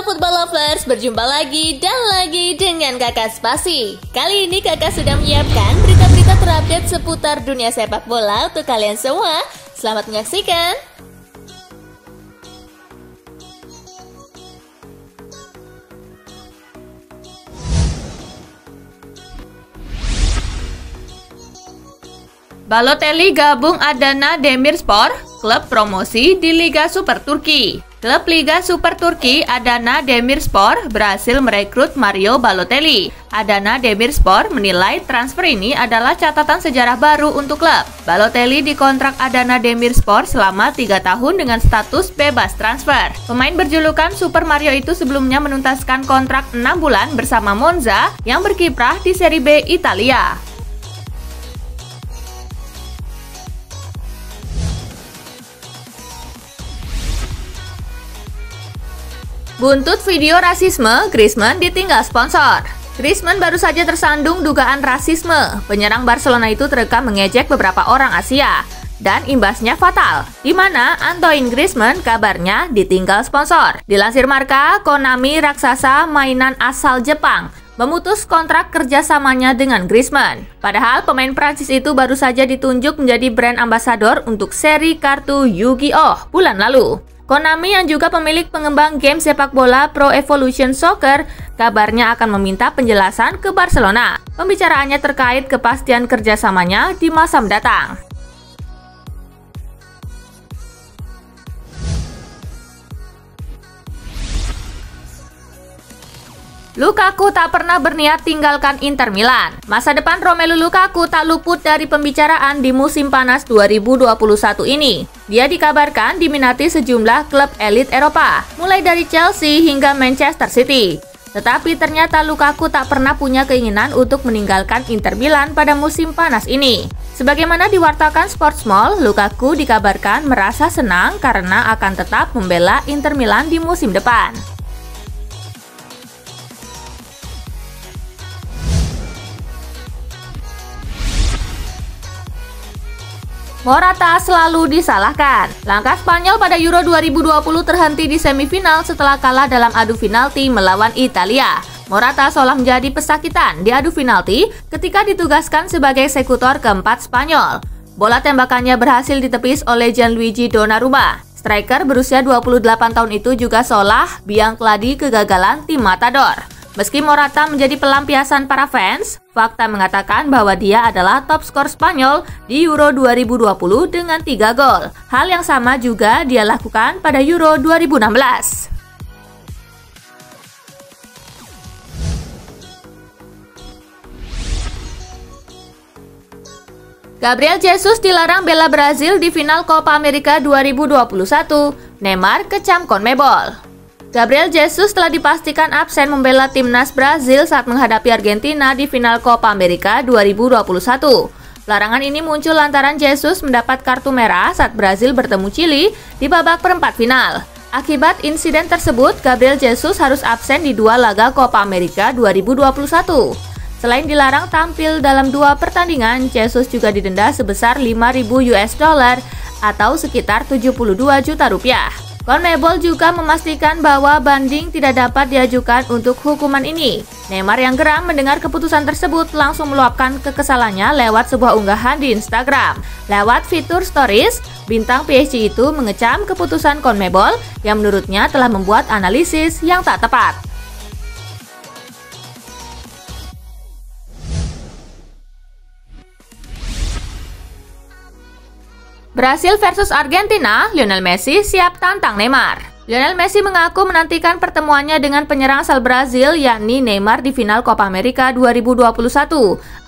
Football Lovers, berjumpa lagi dan lagi dengan Kakak Spasi. Kali ini Kakak sudah menyiapkan berita-berita terupdate seputar dunia sepak bola untuk kalian semua. Selamat menyaksikan. Balotelli gabung Adana Demirspor, klub promosi di Liga Super Turki. Klub Liga Super Turki Adana Demirspor berhasil merekrut Mario Balotelli. Adana Demirspor menilai transfer ini adalah catatan sejarah baru untuk klub. Balotelli dikontrak Adana Demirspor selama 3 tahun dengan status bebas transfer. Pemain berjulukan Super Mario itu sebelumnya menuntaskan kontrak 6 bulan bersama Monza yang berkiprah di Serie B Italia. Buntut video rasisme, Griezmann ditinggal sponsor. Griezmann baru saja tersandung dugaan rasisme. Penyerang Barcelona itu terekam mengejek beberapa orang Asia. Dan imbasnya fatal, di mana Antoine Griezmann kabarnya ditinggal sponsor. Dilansir Marca, Konami raksasa mainan asal Jepang memutus kontrak kerjasamanya dengan Griezmann. Padahal pemain Prancis itu baru saja ditunjuk menjadi brand ambassador untuk seri kartu Yu-Gi-Oh! Bulan lalu. Konami yang juga pemilik pengembang game sepak bola Pro Evolution Soccer kabarnya akan meminta penjelasan ke Barcelona. Pembicaraannya terkait kepastian kerjasamanya di masa mendatang. Lukaku tak pernah berniat tinggalkan Inter Milan. Masa depan Romelu Lukaku tak luput dari pembicaraan di musim panas 2021 ini. Dia dikabarkan diminati sejumlah klub elit Eropa, mulai dari Chelsea hingga Manchester City. Tetapi ternyata Lukaku tak pernah punya keinginan untuk meninggalkan Inter Milan pada musim panas ini. Sebagaimana diwartakan Sportsmall, Lukaku dikabarkan merasa senang karena akan tetap membela Inter Milan di musim depan. Morata selalu disalahkan. Langkah Spanyol pada Euro 2020 terhenti di semifinal setelah kalah dalam adu penalti melawan Italia. Morata seolah menjadi pesakitan di adu penalti ketika ditugaskan sebagai eksekutor keempat Spanyol. Bola tembakannya berhasil ditepis oleh Gianluigi Donnarumma. Striker berusia 28 tahun itu juga seolah biang keladi kegagalan tim Matador. Meski Morata menjadi pelampiasan para fans, fakta mengatakan bahwa dia adalah top skor Spanyol di Euro 2020 dengan 3 gol. Hal yang sama juga dia lakukan pada Euro 2016. Gabriel Jesus dilarang bela Brazil di final Copa America 2021. Neymar kecam CONMEBOL. Gabriel Jesus telah dipastikan absen membela timnas Brazil saat menghadapi Argentina di final Copa America 2021. Larangan ini muncul lantaran Jesus mendapat kartu merah saat Brazil bertemu Chili di babak perempat final. Akibat insiden tersebut, Gabriel Jesus harus absen di 2 laga Copa America 2021. Selain dilarang tampil dalam 2 pertandingan, Jesus juga didenda sebesar 5.000 US dollar atau sekitar 72 juta rupiah. CONMEBOL juga memastikan bahwa banding tidak dapat diajukan untuk hukuman ini. Neymar yang geram mendengar keputusan tersebut langsung meluapkan kekesalannya lewat sebuah unggahan di Instagram. Lewat fitur Stories, bintang PSG itu mengecam keputusan CONMEBOL yang menurutnya telah membuat analisis yang tak tepat. Brasil versus Argentina, Lionel Messi siap tantang Neymar. Lionel Messi mengaku menantikan pertemuannya dengan penyerang asal Brazil yakni Neymar di final Copa America 2021.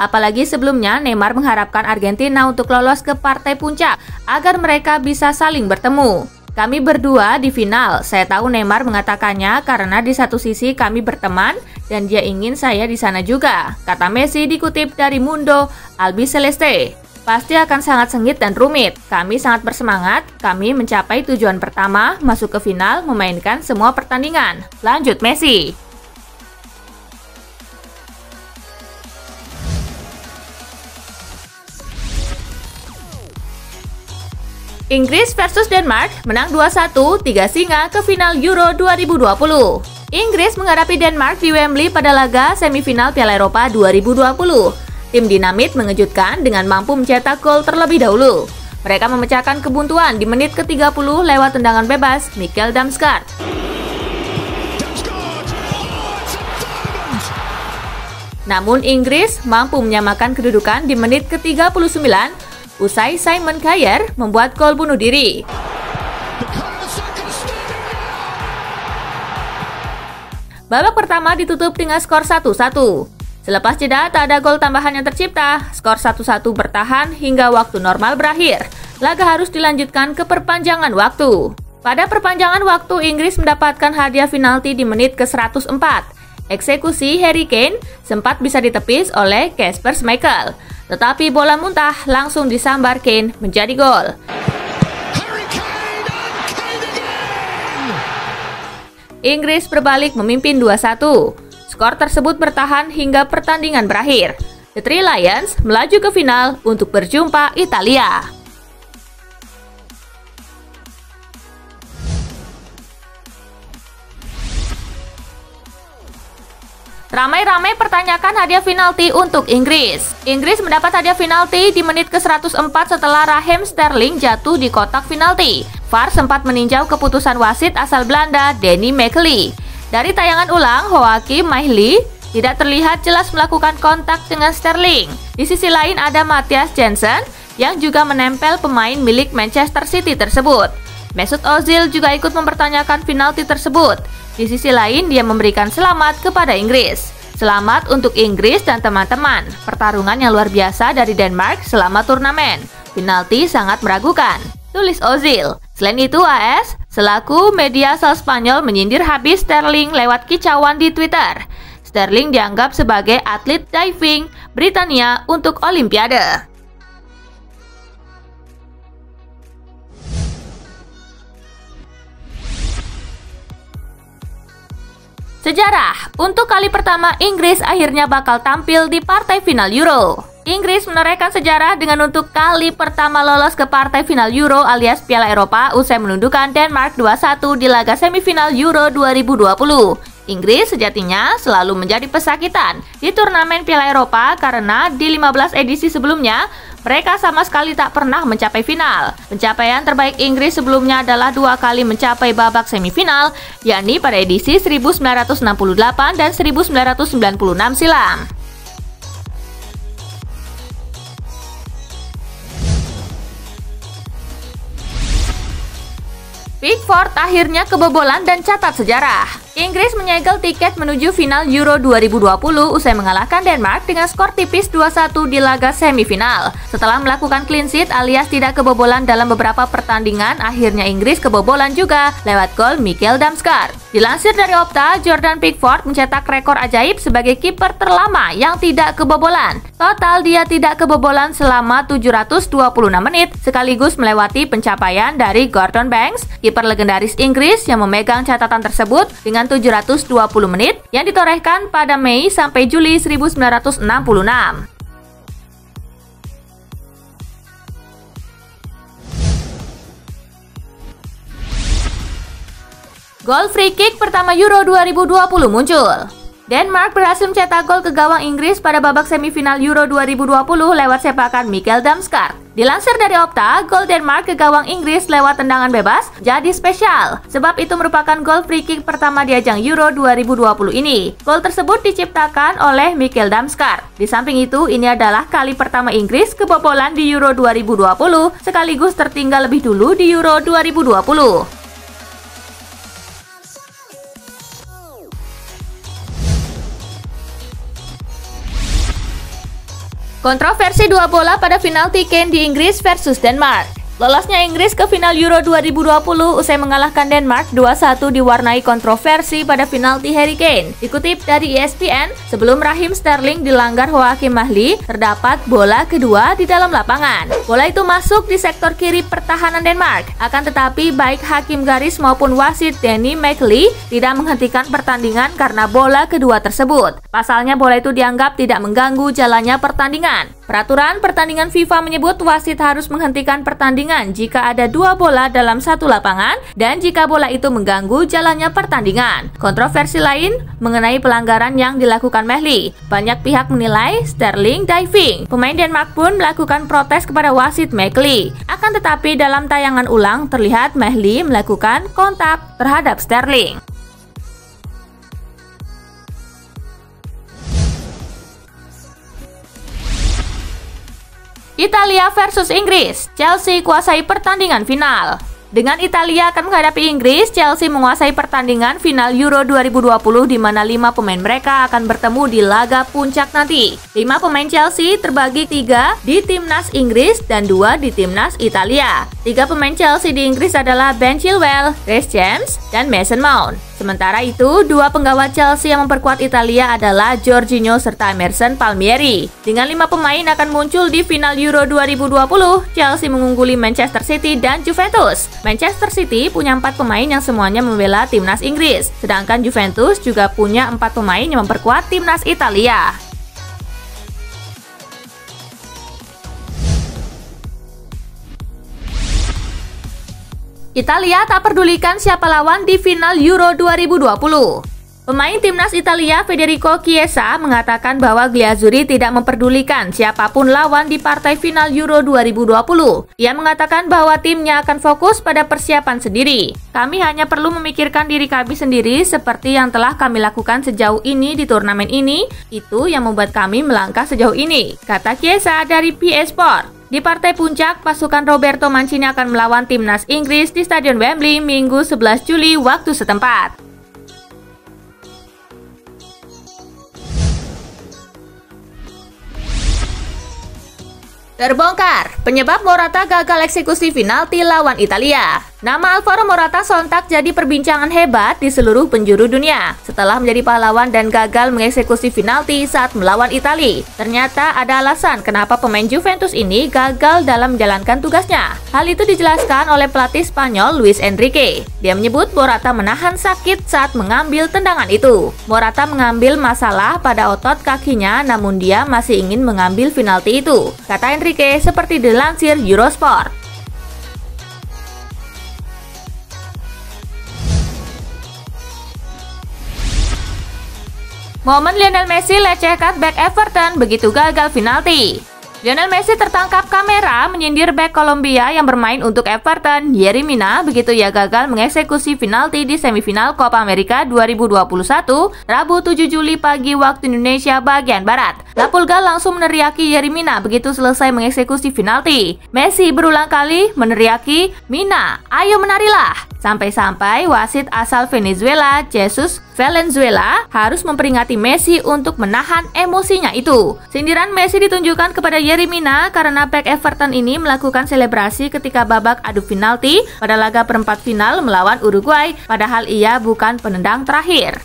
Apalagi sebelumnya Neymar mengharapkan Argentina untuk lolos ke partai puncak agar mereka bisa saling bertemu. Kami berdua di final, saya tahu Neymar mengatakannya karena di satu sisi kami berteman dan dia ingin saya di sana juga, kata Messi dikutip dari Mundo Albiceleste. Pasti akan sangat sengit dan rumit. Kami sangat bersemangat. Kami mencapai tujuan pertama, masuk ke final, memainkan semua pertandingan. Lanjut Messi. Inggris versus Denmark menang 2-1, 3 singa ke final Euro 2020. Inggris menghadapi Denmark di Wembley pada laga semifinal Piala Eropa 2020. Tim Dinamit mengejutkan dengan mampu mencetak gol terlebih dahulu. Mereka memecahkan kebuntuan di menit ke-30 lewat tendangan bebas Mikkel Damsgaard. Namun Inggris mampu menyamakan kedudukan di menit ke-39 usai Simon Kjaer membuat gol bunuh diri. Babak pertama ditutup dengan skor 1-1. Selepas jeda tak ada gol tambahan yang tercipta, skor 1-1 bertahan hingga waktu normal berakhir. Laga harus dilanjutkan ke perpanjangan waktu. Pada perpanjangan waktu, Inggris mendapatkan hadiah penalti di menit ke-104. Eksekusi Harry Kane sempat bisa ditepis oleh Kasper Schmeichel, tetapi bola muntah langsung disambar Kane menjadi gol. Inggris berbalik memimpin 2-1. Skor tersebut bertahan hingga pertandingan berakhir. The Three Lions melaju ke final untuk berjumpa Italia. Ramai-ramai pertanyakan hadiah penalti untuk Inggris. Inggris mendapat hadiah penalti di menit ke-104 setelah Raheem Sterling jatuh di kotak penalti. VAR sempat meninjau keputusan wasit asal Belanda, Danny McLeay. Dari tayangan ulang, Joachim Meijer tidak terlihat jelas melakukan kontak dengan Sterling. Di sisi lain ada Matthias Jensen yang juga menempel pemain milik Manchester City tersebut. Mesut Ozil juga ikut mempertanyakan penalti tersebut. Di sisi lain, dia memberikan selamat kepada Inggris. Selamat untuk Inggris dan teman-teman. Pertarungan yang luar biasa dari Denmark selama turnamen. Penalti sangat meragukan, tulis Ozil. Selain itu, AS selaku media asal Spanyol menyindir habis Sterling lewat kicauan di Twitter. Sterling dianggap sebagai atlet diving Britania untuk Olimpiade. Sejarah, untuk kali pertama Inggris akhirnya bakal tampil di partai final Euro. Inggris menorehkan sejarah dengan untuk kali pertama lolos ke partai final Euro alias Piala Eropa usai menundukkan Denmark 2-1 di laga semifinal Euro 2020. Inggris sejatinya selalu menjadi pesakitan di turnamen Piala Eropa karena di 15 edisi sebelumnya mereka sama sekali tak pernah mencapai final. Pencapaian terbaik Inggris sebelumnya adalah 2 kali mencapai babak semifinal, yakni pada edisi 1968 dan 1996 silam. Pickford akhirnya kebobolan dan catat sejarah. Inggris menyegel tiket menuju final Euro 2020 usai mengalahkan Denmark dengan skor tipis 2-1 di laga semifinal. Setelah melakukan clean sheet alias tidak kebobolan dalam beberapa pertandingan, akhirnya Inggris kebobolan juga lewat gol Mikkel Damsgaard. Dilansir dari Opta, Jordan Pickford mencetak rekor ajaib sebagai kiper terlama yang tidak kebobolan. Total dia tidak kebobolan selama 726 menit, sekaligus melewati pencapaian dari Gordon Banks, kiper legendaris Inggris yang memegang catatan tersebut dengan 720 menit yang ditorehkan pada Mei sampai Juli 1966. Gol free kick pertama Euro 2020 muncul. Denmark berhasil mencetak gol ke gawang Inggris pada babak semifinal Euro 2020 lewat sepakan Mikkel Damsgaard. Dilansir dari Opta, gol Denmark ke gawang Inggris lewat tendangan bebas jadi spesial, sebab itu merupakan gol free kick pertama di ajang Euro 2020 ini. Gol tersebut diciptakan oleh Mikkel Damsgaard. Di samping itu, ini adalah kali pertama Inggris kebobolan di Euro 2020, sekaligus tertinggal lebih dulu di Euro 2020. Kontroversi 2 bola pada penalti Kane di Inggris versus Denmark. Lolosnya Inggris ke final Euro 2020 usai mengalahkan Denmark 2-1 diwarnai kontroversi pada penalti Harry Kane. Dikutip dari ESPN, sebelum Raheem Sterling dilanggar Joachim Meijer, terdapat bola kedua di dalam lapangan. Bola itu masuk di sektor kiri pertahanan Denmark. Akan tetapi baik hakim garis maupun wasit Danny McLeay tidak menghentikan pertandingan karena bola kedua tersebut. Pasalnya bola itu dianggap tidak mengganggu jalannya pertandingan. Peraturan pertandingan FIFA menyebut wasit harus menghentikan pertandingan jika ada 2 bola dalam satu lapangan dan jika bola itu mengganggu jalannya pertandingan. Kontroversi lain mengenai pelanggaran yang dilakukan Mehli. Banyak pihak menilai Sterling diving. Pemain Denmark pun melakukan protes kepada wasit Mehli. Akan tetapi dalam tayangan ulang terlihat Mehli melakukan kontak terhadap Sterling. Italia versus Inggris, Chelsea kuasai pertandingan final. Dengan Italia akan menghadapi Inggris, Chelsea menguasai pertandingan final Euro 2020 di mana 5 pemain mereka akan bertemu di laga puncak nanti. 5 pemain Chelsea terbagi 3 di timnas Inggris dan 2 di timnas Italia. 3 pemain Chelsea di Inggris adalah Ben Chilwell, Reece James, dan Mason Mount. Sementara itu, 2 penggawa Chelsea yang memperkuat Italia adalah Jorginho serta Emerson Palmieri. Dengan 5 pemain akan muncul di final Euro 2020, Chelsea mengungguli Manchester City dan Juventus. Manchester City punya 4 pemain yang semuanya membela timnas Inggris, sedangkan Juventus juga punya 4 pemain yang memperkuat timnas Italia. Italia tak pedulikan siapa lawan di final Euro 2020. Pemain timnas Italia Federico Chiesa mengatakan bahwa Glazuri tidak memperdulikan siapapun lawan di partai final Euro 2020. Ia mengatakan bahwa timnya akan fokus pada persiapan sendiri. Kami hanya perlu memikirkan diri kami sendiri seperti yang telah kami lakukan sejauh ini di turnamen ini. Itu yang membuat kami melangkah sejauh ini, kata Chiesa dari PS Sport. Di partai puncak, pasukan Roberto Mancini akan melawan timnas Inggris di Stadion Wembley Minggu 11 Juli waktu setempat. Terbongkar, penyebab Morata gagal eksekusi penalti lawan Italia. Nama Alvaro Morata sontak jadi perbincangan hebat di seluruh penjuru dunia setelah menjadi pahlawan dan gagal mengeksekusi penalti saat melawan Italia. Ternyata ada alasan kenapa pemain Juventus ini gagal dalam menjalankan tugasnya. Hal itu dijelaskan oleh pelatih Spanyol Luis Enrique. Dia menyebut Morata menahan sakit saat mengambil tendangan itu. Morata mengambil masalah pada otot kakinya namun dia masih ingin mengambil penalti itu, kata Enrique seperti dilansir Eurosport. Momen Lionel Messi lecehkan bek Everton begitu gagal penalti. Lionel Messi tertangkap kamera menyindir bek Kolombia yang bermain untuk Everton, Yerry Mina, begitu ia gagal mengeksekusi penalti di semifinal Copa America 2021, Rabu 7 Juli pagi waktu Indonesia bagian Barat. La Pulga langsung meneriaki Yerry Mina begitu selesai mengeksekusi penalti. Messi berulang kali meneriaki, "Mina, ayo menarilah!" Sampai-sampai wasit asal Venezuela, Jesus Valenzuela, harus memperingati Messi untuk menahan emosinya itu. Sindiran Messi ditunjukkan kepada Yerry Mina karena bek Everton ini melakukan selebrasi ketika babak adu penalti pada laga perempat final melawan Uruguay, padahal ia bukan penendang terakhir.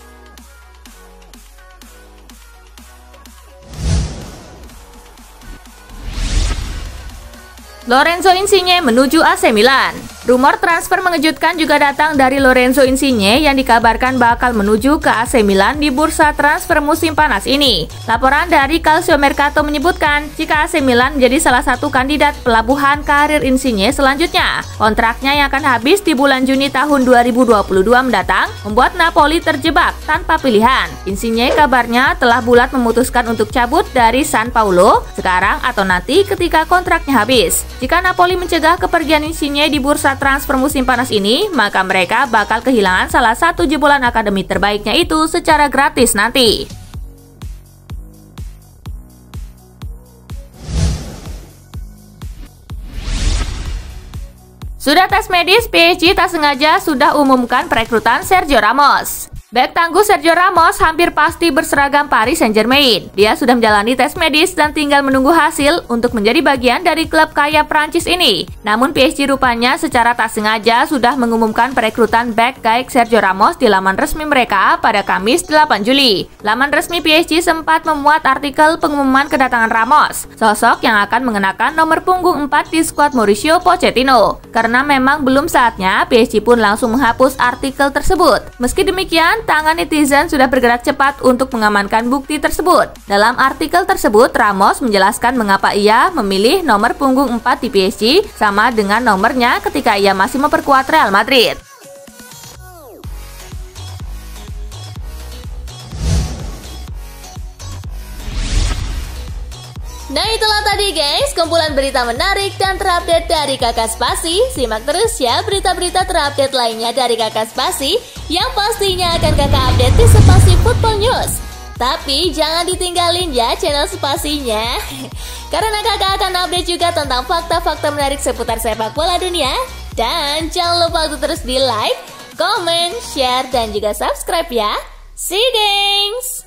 Lorenzo Insigne menuju AC Milan. Rumor transfer mengejutkan juga datang dari Lorenzo Insigne yang dikabarkan bakal menuju ke AC Milan di bursa transfer musim panas ini. Laporan dari Calcio Mercato menyebutkan jika AC Milan menjadi salah satu kandidat pelabuhan karir Insigne selanjutnya. Kontraknya yang akan habis di bulan Juni tahun 2022 mendatang membuat Napoli terjebak tanpa pilihan. Insigne kabarnya telah bulat memutuskan untuk cabut dari San Paulo sekarang atau nanti ketika kontraknya habis. Jika Napoli mencegah kepergian Insigne di bursa transfer musim panas ini, maka mereka bakal kehilangan salah satu jebolan akademi terbaiknya itu secara gratis nanti. Sudah tes medis, PSG tak sengaja sudah umumkan perekrutan Sergio Ramos. Bek tangguh Sergio Ramos hampir pasti berseragam Paris Saint-Germain. Dia sudah menjalani tes medis dan tinggal menunggu hasil untuk menjadi bagian dari klub kaya Prancis ini. Namun PSG rupanya secara tak sengaja sudah mengumumkan perekrutan bek gaik Sergio Ramos di laman resmi mereka pada Kamis 8 Juli. Laman resmi PSG sempat memuat artikel pengumuman kedatangan Ramos, sosok yang akan mengenakan nomor punggung 4 di skuad Mauricio Pochettino. Karena memang belum saatnya, PSG pun langsung menghapus artikel tersebut. Meski demikian, tangan netizen sudah bergerak cepat untuk mengamankan bukti tersebut. Dalam artikel tersebut, Ramos menjelaskan mengapa ia memilih nomor punggung 4 di PSG sama dengan nomornya ketika ia masih memperkuat Real Madrid. Nah itulah tadi guys, kumpulan berita menarik dan terupdate dari Kakak Spasi. Simak terus ya berita-berita terupdate lainnya dari Kakak Spasi yang pastinya akan Kakak update di Spasi Football News. Tapi jangan ditinggalin ya channel Spasinya, karena Kakak akan update juga tentang fakta-fakta menarik seputar sepak bola dunia. Dan jangan lupa untuk terus di like, comment, share, dan juga subscribe ya. See you gengs!